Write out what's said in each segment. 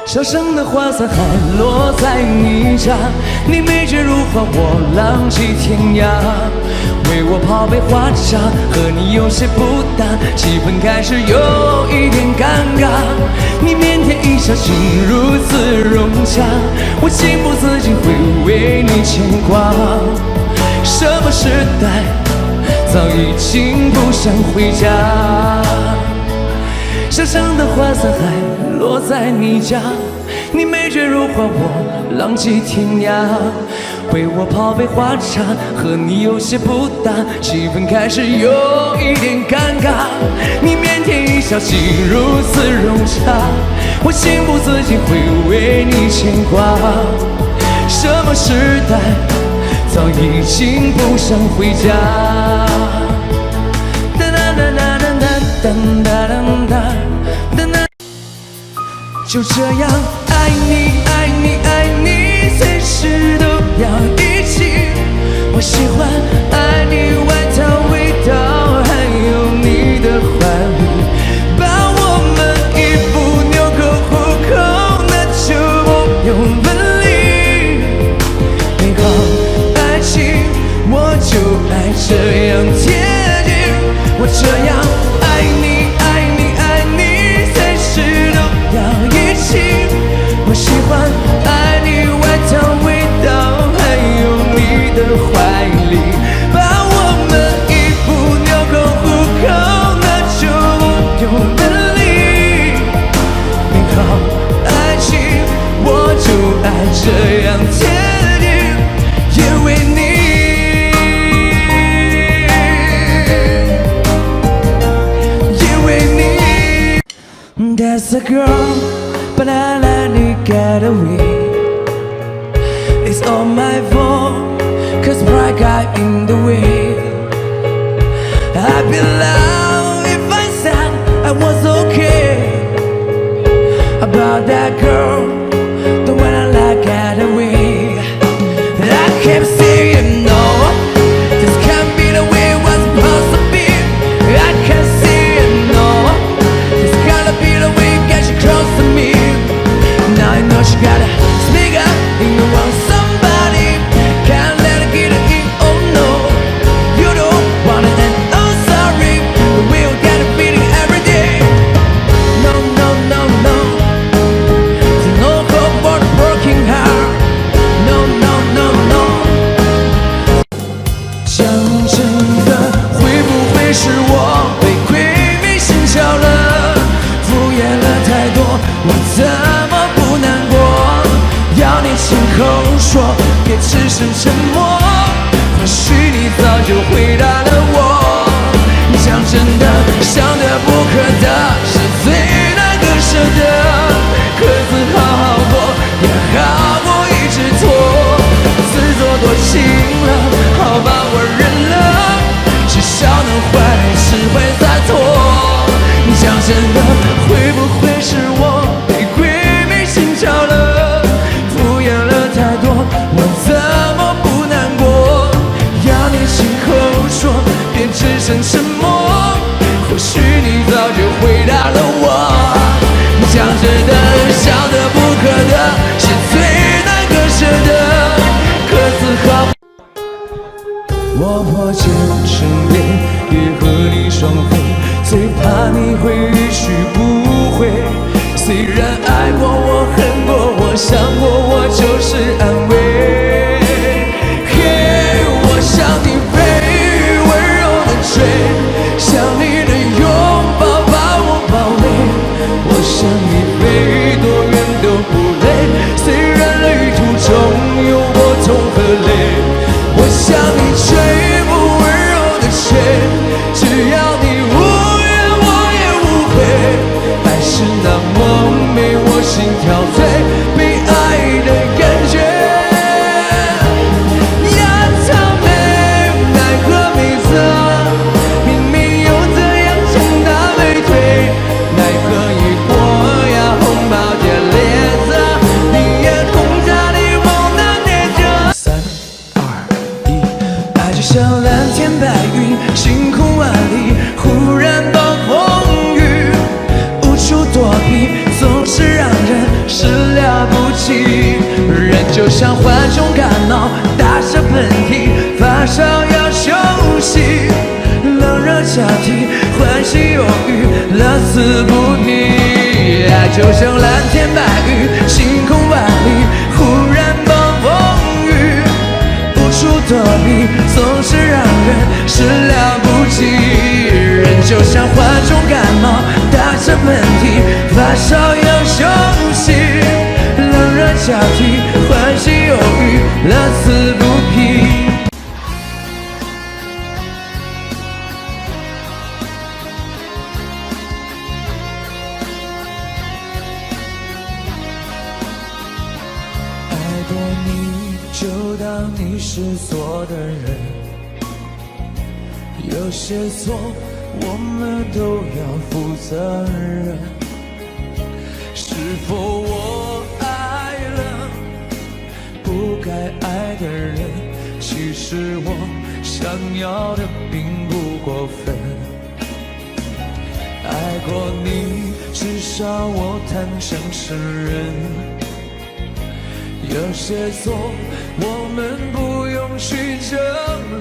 小城的花伞还落在你家，你美绝如花，我浪迹天涯。为我泡杯花茶，和你有些不搭，气氛开始有一点尴尬。你腼腆一笑，竟如此融洽，我情不自禁会为你牵挂。什么时代，早已经不想回家。小城的花伞还落在你家，你美绝如花，我浪迹天涯。为我泡杯花茶，和你有些不搭，气氛开始有一点尴尬。你腼腆一笑，竟如此融洽，我情不自禁会为你牵挂。什么时代，早已经不想回家。就这样爱你爱你爱你，随时都要一起。我喜欢爱你外套味道，还有你的怀里，把我们衣服纽扣虎口，那就不用分离。美好爱情，我就爱这样贴近。我这样爱你爱你爱你，随时都要一起。我喜欢爱你外套味道，还有你的怀里，把我们衣服纽扣虎口，那就不用分离。美好爱情，我就爱这样贴近，因为你。That's a girl, but I let it get away. It's all my fault, cause pride got in the way. I'd be loud if I said I was okay about that girl, the one I let get away. I kept saying no, this can't be the way it was supposed to be. I kept saying no, this gotta be the way you get you close to me. Now I know you gotta speak up, you want somebody, can't let it get in, oh no. You don't want it and oh sorry, but we'll get a feeling every day. No, no, no, no, there's no hope for the broken heart. No, no, no, no. 讲真的，会不会是我被鬼迷心窍了？敷衍了太多，我怎么不难过？要你亲口说，别只剩沉默。或许你早就回答了我。讲真的，想得不可得，是最难割舍的。各自好好过，也好过一直拖。自作多情了，好吧，我认了，至少能换来释怀洒脱。讲真的，会不会是我被鬼迷心窍了？敷衍了太多，我怎么不难过？要你亲口说，别只剩沉默。或许你早就回答了我。讲真的，想得不可得，是最难割舍的。各自好。我破茧成蝶，也和你双飞，最怕你会予取不回。虽然爱过我，恨过我，伤过我，就是安慰。嘿，我想你飞，温柔的吹，想你的拥抱把我包围。我想你飞，多远都不累，虽然旅途中有过痛和泪。我想你吹，不温柔的吹，只要你无怨我也无悔。爱是那么美，我心跳最被爱的感觉。呀，草莓奈何没辙，明明有这样强大美腿，奈何一过呀红包结裂着，你眼红着你梦难念着。就像蓝天白云，星空万里，忽然暴风雨，无处躲避，总是让人失就像蓝天白云，晴空万里，忽然暴风雨，无处躲避，总是让人始料不及。人就像患重感冒，打着喷嚏，发烧要休息，冷热交替，欢喜忧郁，乐此不疲。爱过你，就当你是错的人。有些错，我们都要负责任。是否我爱了不该爱的人？其实我想要的并不过分。爱过你，至少我坦诚承认。有些错，我们不用去争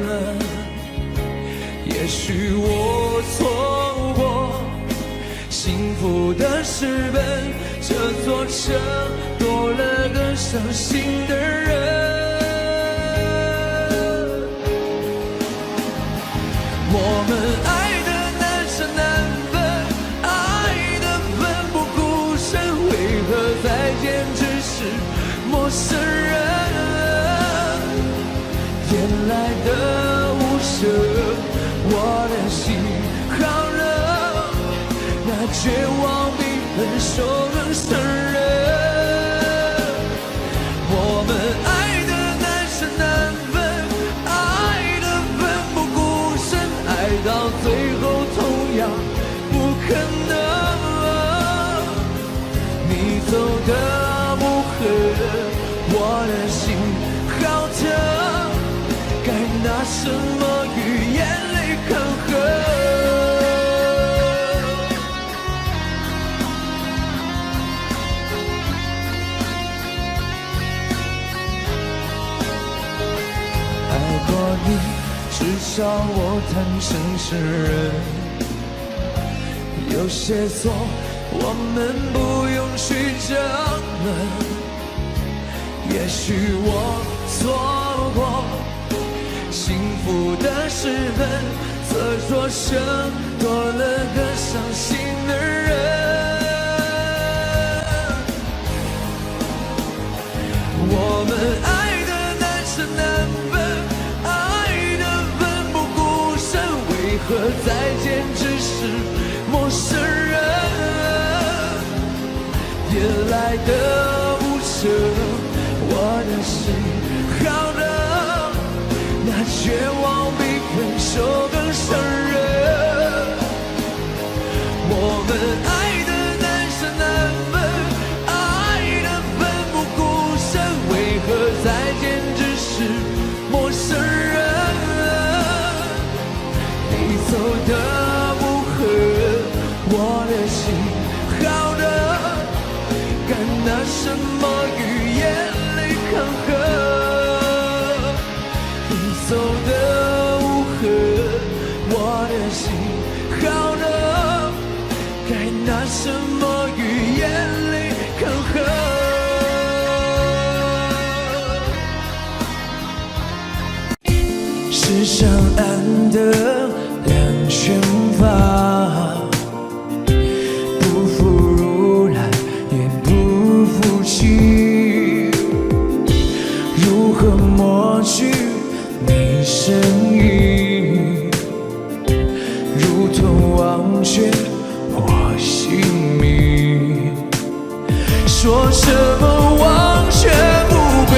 论。也许我错过幸福的时分，这座城多了个伤心的人。我们爱的难舍难分，爱的奋不顾身，为何再见只是陌生人？原来的无声，我的心好热，那绝望比分手更伤人。我们爱的难舍难分，爱的奋不顾身，爱到最后同样不可能。你走的不狠，我的心好疼，该拿什么语言来抗衡？爱过你，至少我坦诚承认。有些错，我们不用去争论。也许我错过幸福的时分，这座城多了个伤心的人。我们爱的难舍难分，爱的奋不顾身，为何再见只是陌生人？夜来的无声，我的心好冷，那绝望比分手更伤人。我们爱的难舍难分，爱的奋不顾身，为何再见只是陌生人？你走的不狠，我的心好冷，该拿什么语言来抗衡？你走的无痕，我的心好冷，该拿什么语言来抗衡？世上暗的两全法，不负如来也不负情，如何抹去你身影，如同忘却我姓名。说什么忘却不归，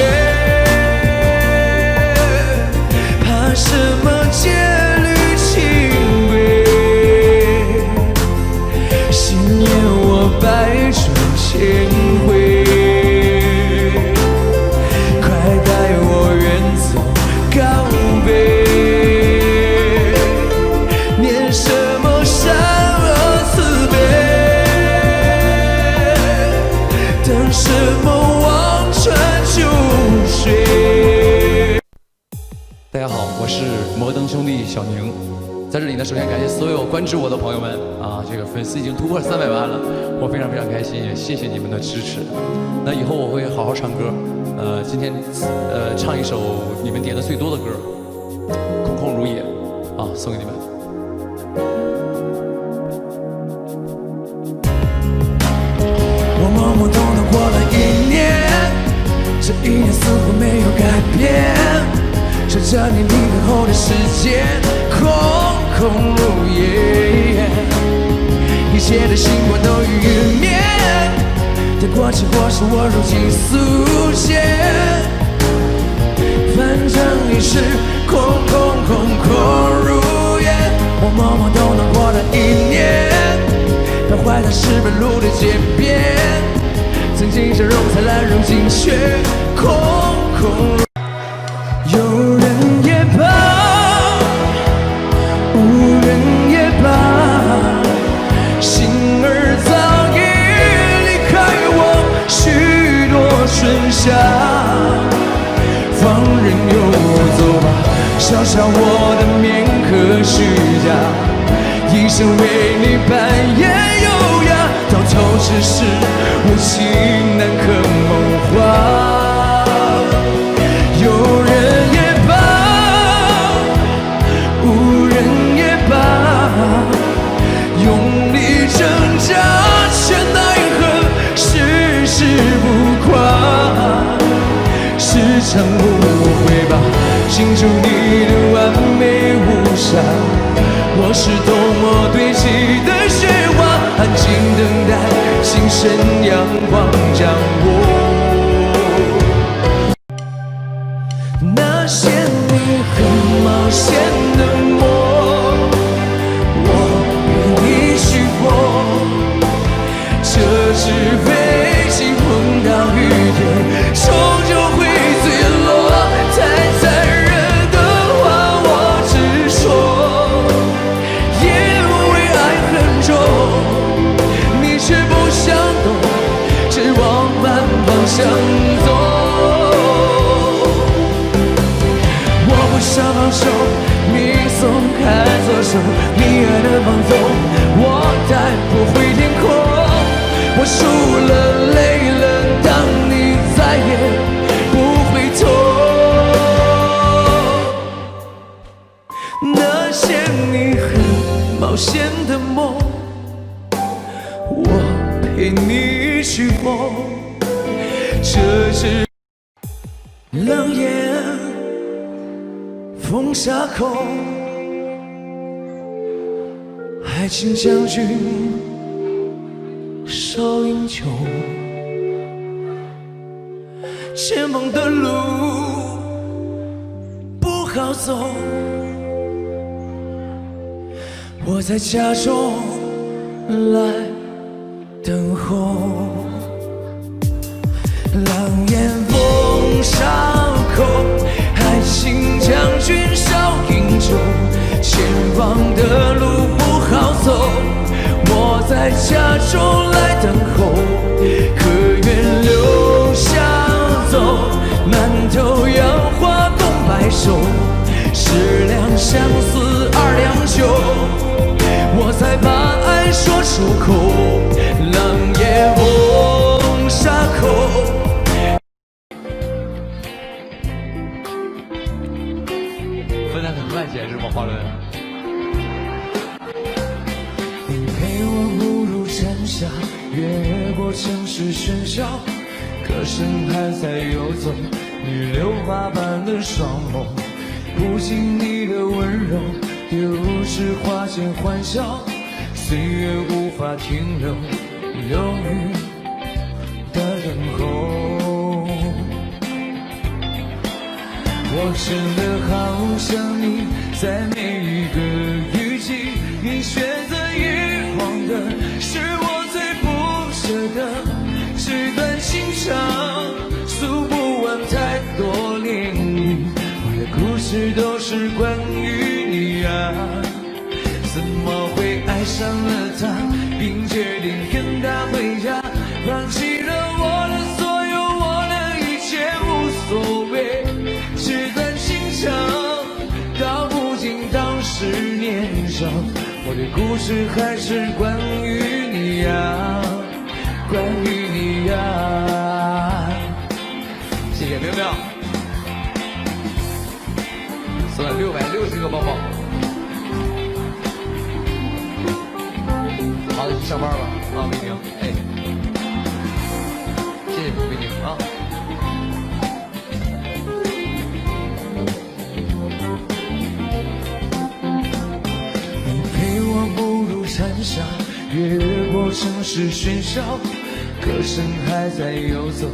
怕什么戒律清规，信念我百转千回，快带我远走高飞。念什么善恶慈悲，等什么望穿秋水。大家好，我是摩登兄弟小宁。在这里呢，首先感谢所有关注我的朋友们啊，这个粉丝已经突破了300万了，我非常非常开心，也谢谢你们的支持。那以后我会好好唱歌，今天唱一首你们点的最多的歌，《空空如也》啊，送给你们。我懵懵懂懂过了1年，这1年似乎没有改变，守着你离开后的世界，空空如也，一切的星光都已陨灭，它过去或是我如今速写，反正已是空空如也。我懵懵懂懂过了1年，徘徊在石板路的街边，曾经笑容灿烂，如今却空空如。有人也罢，无人也罢，心儿早已离开我许多春夏，放任由走吧，笑笑我的面可虚假，一生为你扮演优雅，到头只是无情难可梦话。有人也罢，无人也罢，用力挣扎却奈何世事不垮，是场误会吧，庆祝你的完美无瑕，我是多么堆积的雪花，安静等待清晨阳光将我。那些你很冒险的梦，我陪你去过，这只飞机碰到雨点，终究会坠落。太残忍的话我直说，因为爱很重，你却不想懂，只往反方向走。想放手，你松开左手，你爱的放纵，我带不回天空。我输了，累了，当你再也不回头。那些你很冒险的梦，我陪你去梦。这是冷眼。风沙口，爱情将军少饮酒，前方的路不好走，我在家中来等候。冷眼风沙口，爱情将军少饮酒，前方的路不好走，我在家中来等候。可愿留下走，满头杨花共白首，10两相思2两酒，我才把爱说出口。冷夜风沙口。分得很慢些是吗，华伦？你陪我步入蝉夏，越过城市喧嚣，歌声还在游走，你榴花般的双眸，不经你的温柔，丢失花间欢笑，岁月无法停留，犹豫的等候。我真的好想你，在每一个雨季，你选择遗忘的是我最不舍的。这段情长诉不完太多涟漪，我的故事都是关于你啊，怎么会爱上了他，并决定跟他回家，放弃了我的所有，我的一切无所谓。这段情长道不尽当时年事还是关于你呀，关于你呀。谢谢喵喵，送了660个抱抱。好的，去上班吧，啊，美宁，哎，谢谢美宁啊。你陪我步入蝉夏，越过城市喧嚣，歌声还在游走，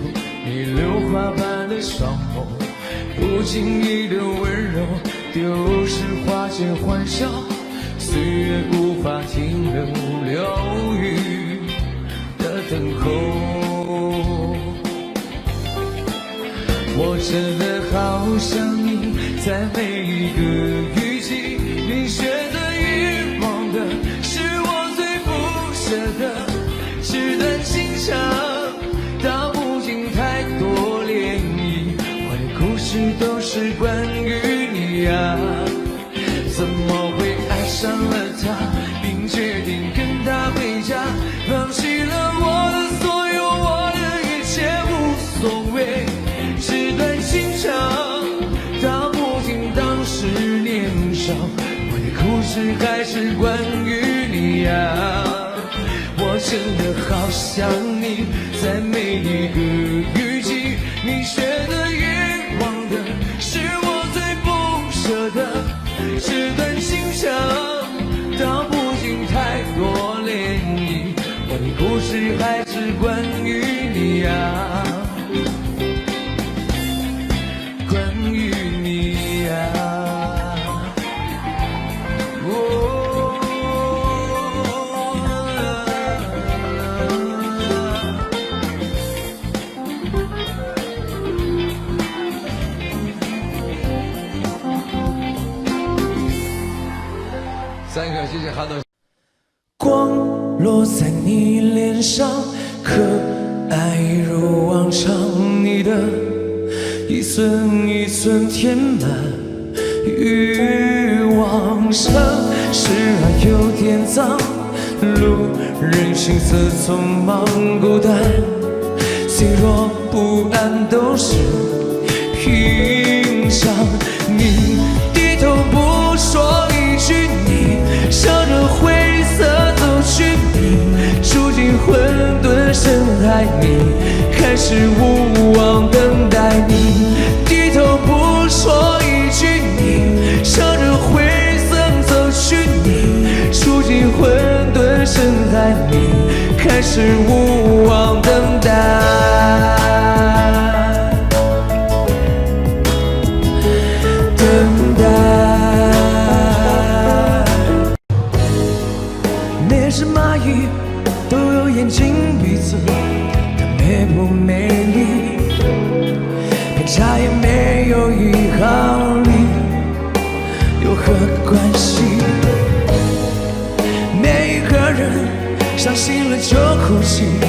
你榴花般的双眸，不经意的温柔，丢失花间欢笑。岁月无法停留，流雨的等候。我真的好想你，在每一个雨季，你选择遗忘的是我最不舍的。纸短情长，道不尽太多涟漪，我的故事都是关于你呀。怎么会爱上了他，并决定跟他回家，放弃了我的所有，我的一切无所谓。纸短情长，道不尽当时年少，我的故事还是关于你呀。我真的好想你，在每一个雨季，你选择遗忘的是我最不舍的。纸短情长，道不尽太多涟漪，我的故事还是关于你呀，关于你呀。3个，谢谢哈德。光落在你脸上，可爱一如往常，你的一寸一寸填满欲望，城市啊有点脏，路人行色匆忙孤单，脆弱不安都是平常。你低头不说一句，你向着灰色走去，你住进混沌深海，你开始无望等待。你低头不说一句，你向着灰色走去，你住进混沌深海，你开始无望等待。每只蚂蚁都有眼睛鼻子，它美不美丽，偏差也没有一毫厘，有何关系？每一个人伤心了就哭泣，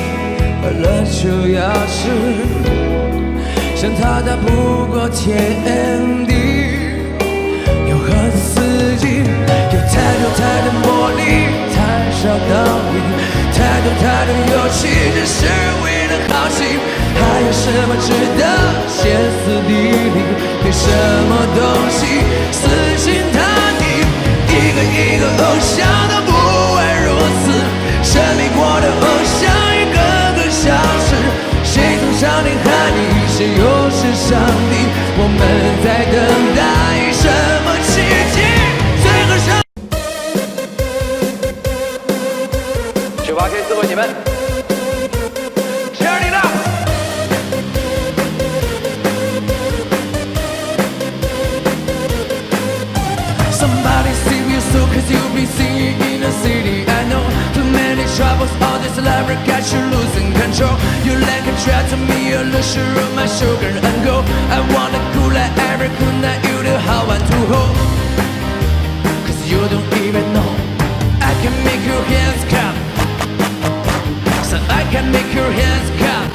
快乐就要吃，想他打不过天地，有何刺激？有太多魔力，太少道理，太多游戏，只是为了好奇。还有什么值得歇斯底里？对什么东西死心塌地？一个偶像都不会如此，神秘过的偶像一个个消失。谁从上天喊你？谁又是上帝？我们在等待什么奇迹？最后上。98K 赐给你们 ，Turn it up。Somebody save your soul 'cause you'll be singing in the city. I know too many troubles, all this life got you losing control. You like a threat to me, a luxury of my sugar and gold. I wanna cool like every cool night, you the hot one to hold. 'Cause you don't even know I can make your hands clap. So I can make your hands clap.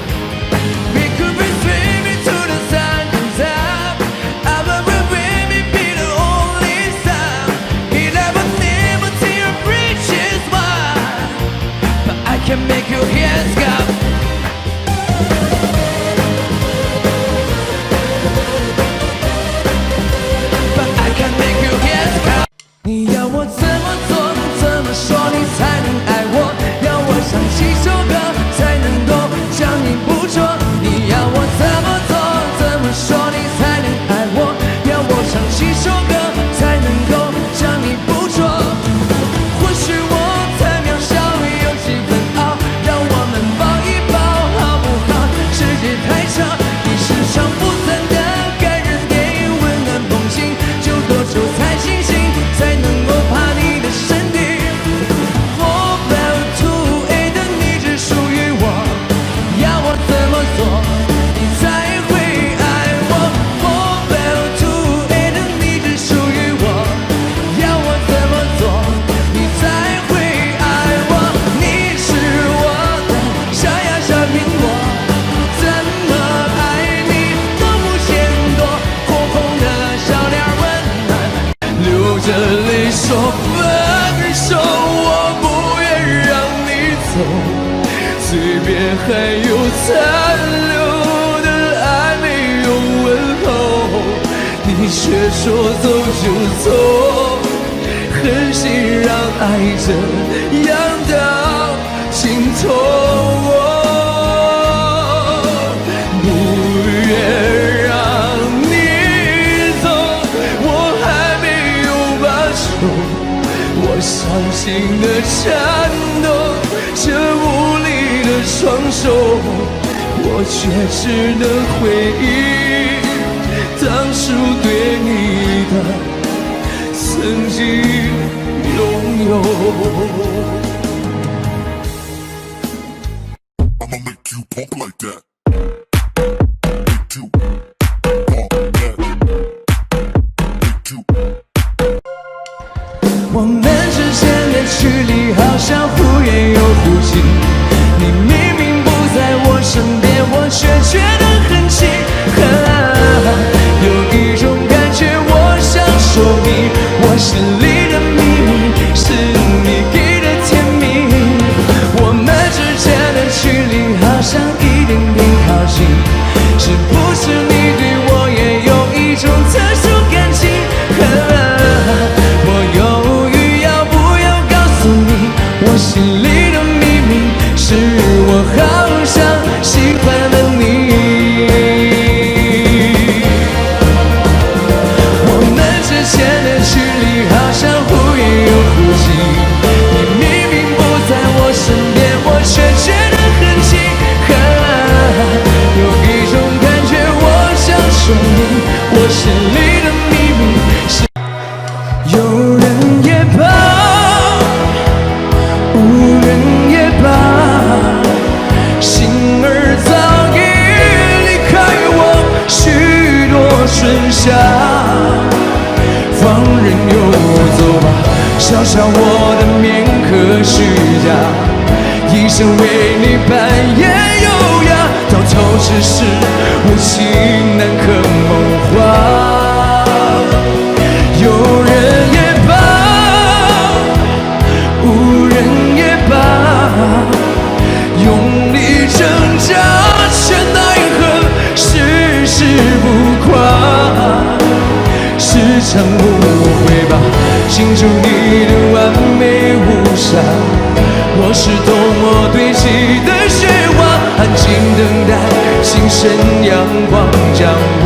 We could be swimming to the sun and top. Our baby be the only sound. He never see your bridges 残留的爱没有问候，你却说走就走，狠心让爱这样到尽头。不愿让你走，我还没有罢休，我伤心的颤抖，这无力的双手，我却只能回忆当初对你的曾经拥有。I'ma make you pump like that. 我们之间的距离好像忽远又忽近，你明明不在我身边，我却觉得很近。有一种感觉，我想说明，我心里的秘密是你给的甜蜜。我们之间的距离好像一点点靠近，是不是你对我也有一种特殊感情？我犹豫要不要告诉你，我心里的秘密是我好像喜欢了你。我们之间的距离好像忽远又忽近，你明明不在我身边，我却觉得很近。有一种感觉，我想说明，我心里的秘密是。有人也罢，无人也罢，心儿早已离开我许多春夏。放任游走吧，笑笑我的面可虚假，一生为你扮演优雅，到头只是无情难可梦话。有人也罢，无人也罢，用力挣扎却奈何世事不垮。是场误会吧，庆祝你的完美无瑕，我是多么堆积的雪花，安静等待清晨阳光将我